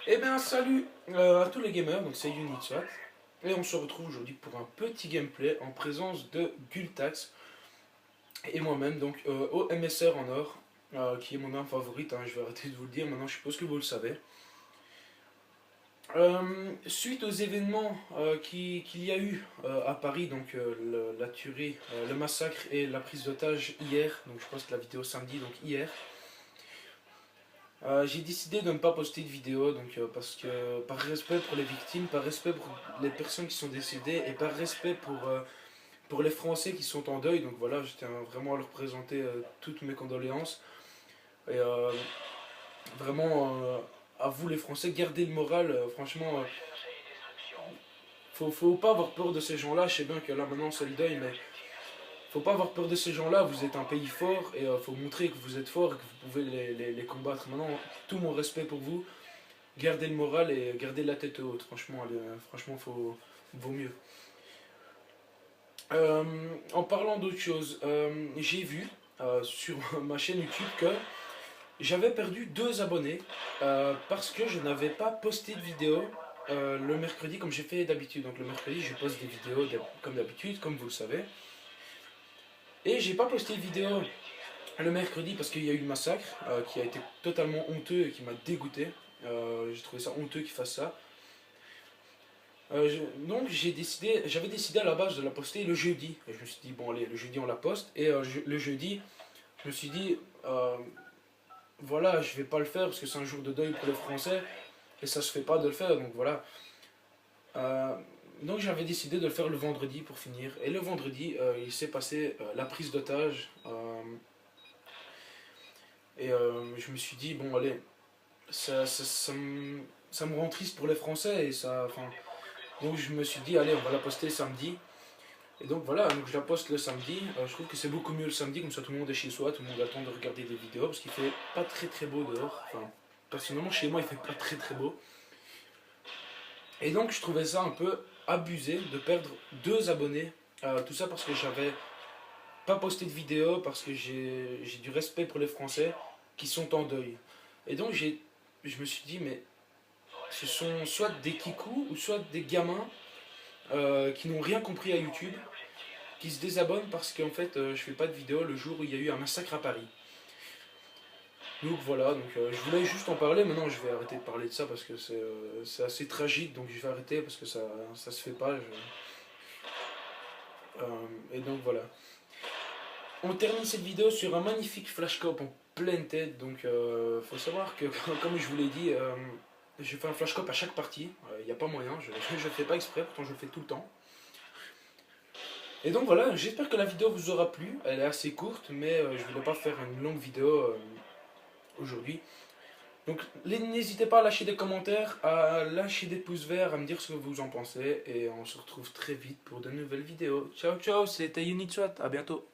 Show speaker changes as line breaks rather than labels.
Eh bien salut à tous les gamers, donc c'est Unitswat et on se retrouve aujourd'hui pour un petit gameplay en présence de Gultax et moi-même, donc au MSR en or, qui est mon arme favorite, hein, je vais arrêter de vous le dire, maintenant je suppose que vous le savez. Suite aux événements qu'il y a eu à Paris, donc la tuerie, le massacre et la prise d'otage hier, donc je pense que la vidéo samedi, donc hier, j'ai décidé de ne pas poster de vidéo donc, parce que par respect pour les victimes, par respect pour les personnes qui sont décédées et par respect pour les Français qui sont en deuil. Donc voilà, je tiens vraiment à leur présenter toutes mes condoléances. Et vraiment, à vous les Français, gardez le moral. Franchement, faut pas avoir peur de ces gens-là. Je sais bien que là maintenant c'est le deuil, mais faut pas avoir peur de ces gens-là. Vous êtes un pays fort et faut montrer que vous êtes fort et que vous pouvez les combattre. Maintenant, tout mon respect pour vous. Gardez le moral et gardez la tête haute. Franchement, franchement, vaut mieux. Euh, En parlant d'autre chose, j'ai vu sur ma chaîne YouTube que j'avais perdu 2 abonnés parce que je n'avais pas posté de vidéo le mercredi comme j'ai fait d'habitude. Donc le mercredi, je poste des vidéos comme d'habitude, comme vous le savez. Et j'ai pas posté de vidéo le mercredi parce qu'il y a eu le massacre qui a été totalement honteux et qui m'a dégoûté. J'ai trouvé ça honteux qu'ils fassent ça. Donc j'avais décidé à la base de la poster le jeudi. Et je me suis dit, bon allez, le jeudi on la poste. Et le jeudi, je me suis dit, voilà, je vais pas le faire parce que c'est un jour de deuil pour les Français. Et ça se fait pas de le faire, donc voilà. Euh, donc j'avais décidé de le faire le vendredi pour finir. Et le vendredi, il s'est passé la prise d'otage. Et je me suis dit, bon allez, ça me rend triste pour les Français. Et ça, enfin, donc je me suis dit, allez, on va la poster samedi. Et donc voilà, donc je la poste le samedi. Je trouve que c'est beaucoup mieux le samedi, comme ça tout le monde est chez soi, tout le monde a le temps de regarder des vidéos, parce qu'il fait pas très très beau dehors. Enfin, personnellement, chez moi, il fait pas très très beau. Et donc je trouvais ça un peu abusé de perdre 2 abonnés. Tout ça parce que j'avais pas posté de vidéo, parce que j'ai du respect pour les Français qui sont en deuil. Et donc je me suis dit, mais ce sont soit des kikous ou soit des gamins qui n'ont rien compris à YouTube, qui se désabonnent parce qu'en fait je fais pas de vidéo le jour où il y a eu un massacre à Paris. Donc voilà, donc je voulais juste en parler. Maintenant je vais arrêter de parler de ça parce que c'est assez tragique, donc je vais arrêter parce que ça se fait pas. Et donc voilà. On termine cette vidéo sur un magnifique flashcop en pleine tête. Donc faut savoir que comme je vous l'ai dit, je fais un flashcop à chaque partie. Il n'y a pas moyen, je ne le fais pas exprès, pourtant je le fais tout le temps. Et donc voilà, j'espère que la vidéo vous aura plu. Elle est assez courte, mais je ne voulais pas faire une longue vidéo aujourd'hui. Donc n'hésitez pas à lâcher des commentaires, à lâcher des pouces verts, à me dire ce que vous en pensez. Et on se retrouve très vite pour de nouvelles vidéos. Ciao ciao, c'était Unitswat, à bientôt.